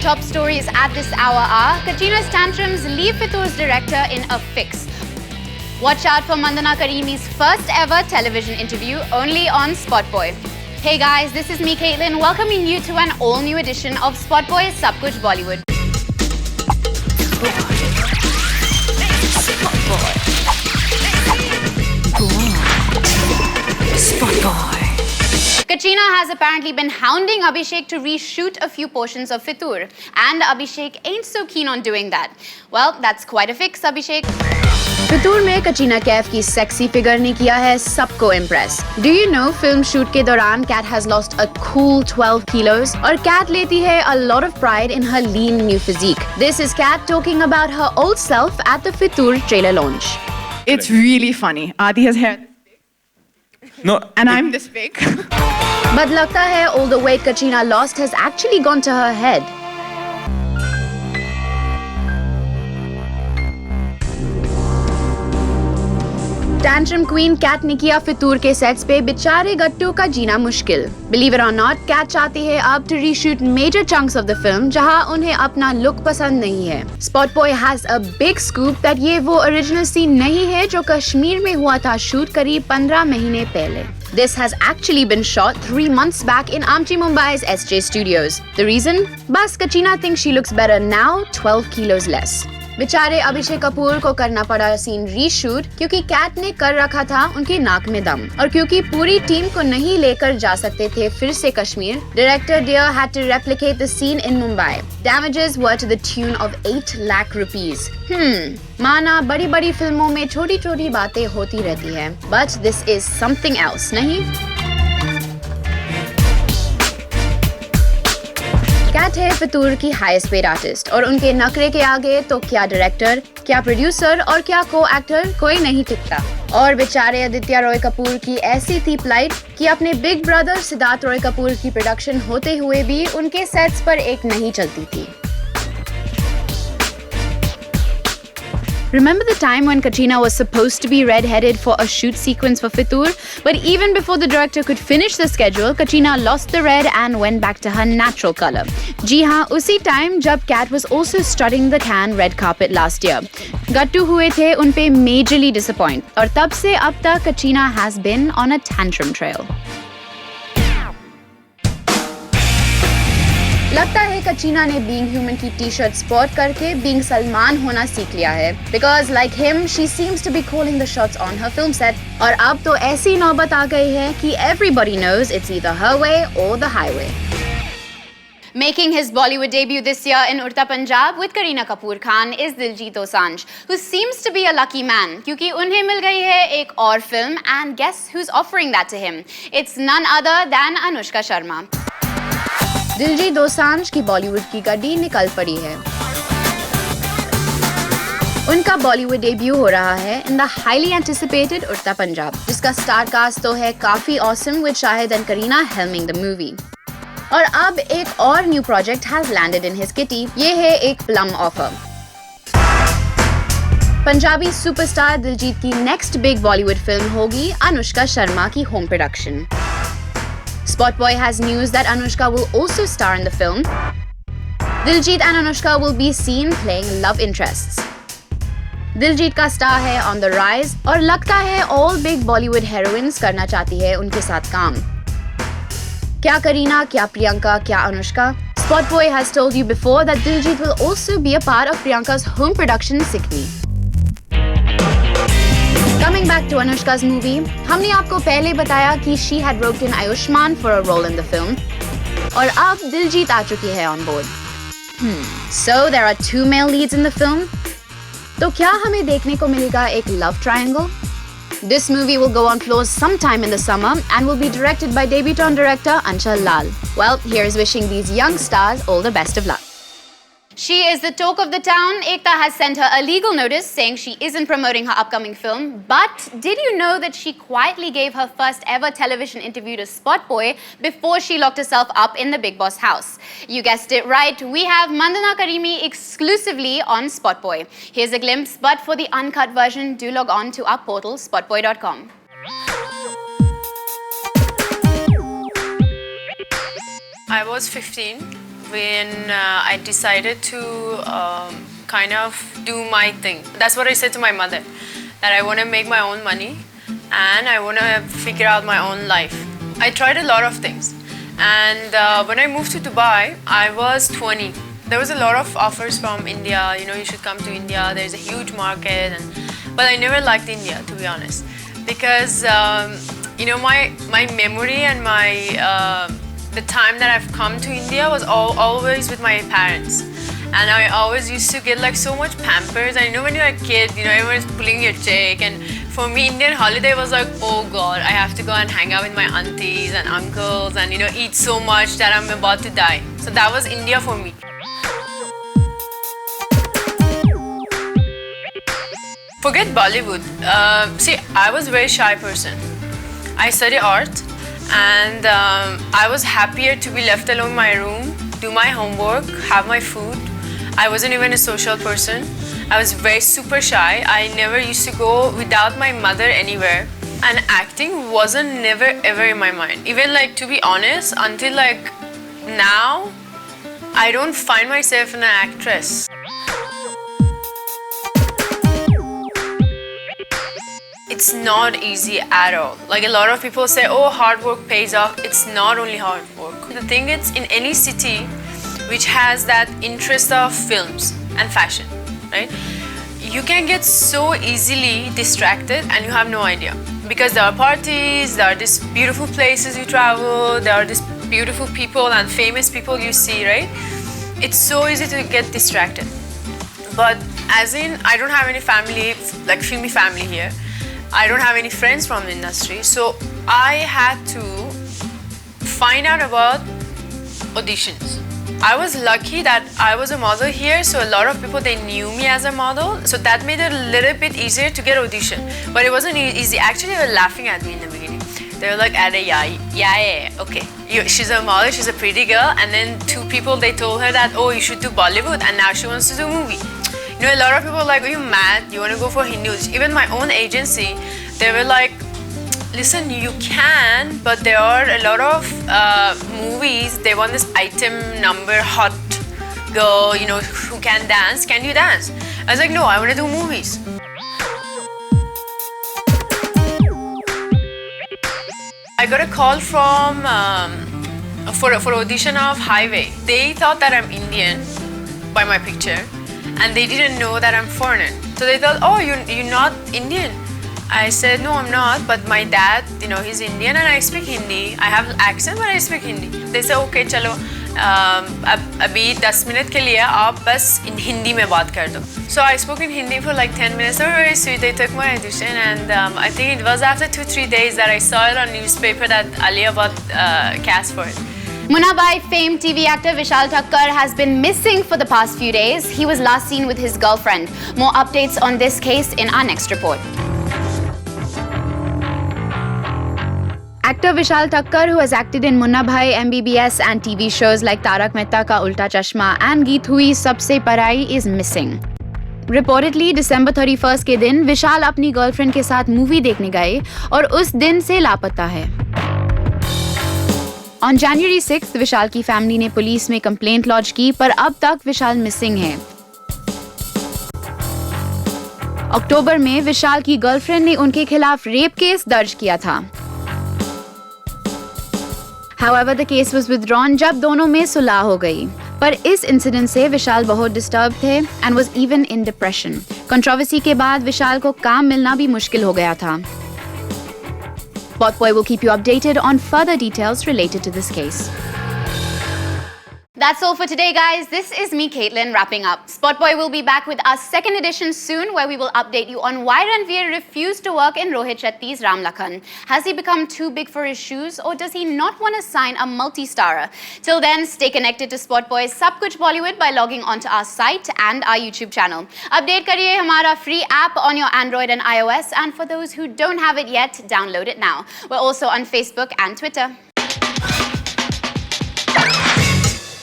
top stories at this hour are Katrina's tantrums leave Fitoor's director in a fix. Watch out for Mandana Karimi's first ever television interview only on Spotboy. Hey guys, this is me Caitlin welcoming you to an all-new edition of Spotboy Sab Kuch Bollywood. Spotboy. Katrina has apparently been hounding Abhishek to reshoot a few portions of Fitoor, and Abhishek ain't so keen on doing that. Well, that's quite a fix, Abhishek. फितूर में कटरीना कैफ की sexy figure ने किया है सबको impress. Do you know film shoot के दौरान Kat has lost a cool 12 kilos और Kat लेती है a lot of pride in her lean new physique. This is Kat talking about her old self at the Fitoor trailer launch. It's really funny. Adi has hair. No, and I'm this big. But लगता है all the weight Katrina lost has actually gone to her head. Tantrum Queen Kat ने किया फितूर के sets पे बेचारे गट्टू का जीना मुश्किल. Believe it or not, Kat चाहती है अब to reshoot major chunks of the film जहां उन्हें अपना look पसंद नहीं है. Spotboy has a big scoop that ये वो original scene नहीं है जो कश्मीर में हुआ था शूट करीब 15 महीने पहले. This has actually been shot 3 months back in Amchi Mumbai's SJ Studios. The reason? बस Katrina thinks she looks better now, 12 kilos less. बेचारे अभिषेक कपूर को करना पड़ा सीन रीशूट क्योंकि कैट ने कर रखा था उनकी नाक में दम और क्योंकि पूरी टीम को नहीं लेकर जा सकते थे फिर से Kashmir. Director dear had to replicate the scene in Mumbai. Damages were to the tune of 8 lakh rupees. माना बड़ी बड़ी फिल्मों में छोटी छोटी बातें होती रहती है, but this is something else, नहीं? कैट है फितूर की हाईएस्ट पेड आर्टिस्ट और उनके नखरे के आगे तो क्या डायरेक्टर, क्या प्रोड्यूसर और क्या को एक्टर कोई नहीं टिकता. और बेचारे आदित्य रॉय कपूर की ऐसी थी प्लाइट कि अपने बिग ब्रदर सिद्धार्थ रॉय कपूर की प्रोडक्शन होते हुए भी उनके सेट्स पर एक नहीं चलती थी. Remember the time when Katrina was supposed to be red-headed for a shoot sequence for Fitoor? But even before the director could finish the schedule, Katrina lost the red and went back to her natural color. जी हाँ, उसी time जब Kat was also strutting the Cannes red carpet last year. गट्टू हुए थे उन पे majorly disappoint और तब से अब तक Katrina has been on a tantrum trail. लगता है कटरीना ने बीइंग ह्यूमन की टी-शर्ट स्पॉट करके बीइंग सलमान होना सीख लिया है. Because like him, she seems to be calling the shots on her film set. और अब तो ऐसी नौबत आ गई है कि everybody knows it's either her way or the highway. Making his Bollywood debut this year in Urta Punjab with Kareena Kapoor Khan is Diljit Dosanjh, who seems to be a lucky man क्योंकि उन्हें मिल गई है एक और film and guess who's offering that to him? It's none other than Anushka Sharma. Diljit Dosanjh की बॉलीवुड की गाड़ी निकल पड़ी है. उनका बॉलीवुड डेब्यू हो रहा है इन द हाईली एंटिसिपेटेड उड़ता पंजाब, जिसका स्टार कास्ट तो है काफी awesome with Shahid and Kareena helming the movie. और अब एक और new project has landed in his kitty. ये है एक plum offer. Punjabi superstar Diljit की नेक्स्ट बिग बॉलीवुड फिल्म होगी अनुष्का शर्मा की home production. Spotboy has news that Anushka will also star in the film. Diljit and Anushka will be seen playing love interests. Diljit का star है on the rise और लगता है all big Bollywood heroines करना चाहती है उनके साथ काम. क्या करीना, क्या प्रियंका, क्या Anushka? Spotboy has told you before that Diljit will also be a part of Priyanka's home production Sikni. Coming back to Anushka's movie, हमने आपको पहले बताया कि she had roped in Ayushmann for a role in the film, और अब दिलजीत आ चुकी है on board. So there are 2 male leads in the film. तो क्या हमें देखने को मिलेगा एक love triangle? This movie will go on floors sometime in the summer and will be directed by debutant director Anshul Lal. Well, here's wishing these young stars all the best of luck. She is the talk of the town. Ekta has sent her a legal notice saying she isn't promoting her upcoming film. But did you know that she quietly gave her first ever television interview to Spotboy before she locked herself up in the Big Boss house? You guessed it right. We have Mandana Karimi exclusively on Spotboy. Here's a glimpse, but for the uncut version, do log on to our portal, spotboy.com. I was 15 when I decided to kind of do my thing. That's what I said to my mother, that I want to make my own money and I want to figure out my own life. I tried a lot of things, and when I moved to Dubai, I was 20. There was a lot of offers from India, you know, you should come to India, there's a huge market, but I never liked India, to be honest, because you know, my memory and the time that I've come to India was always with my parents. And I always used to get like so much pampers. And you know, when you're a kid, you know, everyone's pulling your cheek. And for me, Indian holiday was like, oh God, I have to go and hang out with my aunties and uncles and, you know, eat so much that I'm about to die. So that was India for me. Forget Bollywood. See, I was a very shy person. I study art, and I was happier to be left alone in my room, do my homework, have my food. I wasn't even a social person. I was very super shy. I never used to go without my mother anywhere. And acting wasn't never ever in my mind. Even like, to be honest, until like now, I don't find myself an actress. It's not easy at all. Like a lot of people say, oh, hard work pays off. It's not only hard work. The thing is, in any city which has that interest of films and fashion, right? You can get so easily distracted and you have no idea. Because there are parties, there are these beautiful places you travel, there are these beautiful people and famous people you see, right? It's so easy to get distracted. But as in, I don't have any family, like filmy family here. I don't have any friends from the industry, so I had to find out about auditions. I was lucky that I was a model here, so a lot of people, they knew me as a model, so that made it a little bit easier to get audition. But it wasn't easy. Actually, they were laughing at me in the beginning. They were like, yeah, okay. She's a model, she's a pretty girl, and then two people, they told her that, oh, you should do Bollywood, and now she wants to do movie. You know, a lot of people are like, are you mad? You want to go for Hindi? Even my own agency, they were like, listen, you can, but there are a lot of movies, they want this item number hot girl, you know, who can dance. Can you dance? I was like, no, I want to do movies. I got a call from, for audition of Highway. They thought that I'm Indian by my picture. And they didn't know that I'm foreigner. So they thought, oh, you're not Indian. I said, no, I'm not, but my dad, you know, he's Indian and I speak Hindi. I have accent, but I speak Hindi. They said, okay, chalo, abhi 10 minutes ke liye aap bas in Hindi mein baat kar do. So I spoke in Hindi for like 10 minutes. They were very sweet. They took my audition, and I think it was after 2-3 days that I saw it on newspaper that Alia got cast for it. Munna Bhai famed TV actor Vishal Thakkar has been missing for the past few days. He was last seen with his girlfriend. More updates on this case in our next report. Actor Vishal Thakkar, who has acted in Munna Bhai, MBBS and TV shows like Tarak Mehta Ka Ulta Chashma and Geet Hui Sabse Parai, is missing. Reportedly, December 31st के दिन विशाल अपनी girlfriend के साथ movie देखने गए और उस दिन से लापता है. On January 6th, विशाल की फैमिली ने पुलिस में कंप्लेंट लॉन्च की, पर अब तक विशाल मिसिंग है. अक्टूबर में विशाल की गर्लफ्रेंड ने उनके खिलाफ रेप केस दर्ज किया था. However, the case was withdrawn जब दोनों में सुलह हो गई. पर इस इंसिडेंट से विशाल बहुत डिस्टर्ब थे and was even in depression. Controversy के बाद विशाल को काम मिलना भी मुश्किल हो गया था. Spotboy will keep you updated on further details related to this case. That's all for today, guys. This is me, Caitlin, wrapping up. Spotboy will be back with our second edition soon, where we will update you on why Ranveer refused to work in Rohit Shetty's Ram Lakhan. Has he become too big for his shoes, or does he not want to sign a multi-starrer? Till then, stay connected to Spotboy's Sab Kuch Bollywood by logging onto our site and our YouTube channel. Update kariye hamara free app on your Android and iOS, and for those who don't have it yet, download it now. We're also on Facebook and Twitter.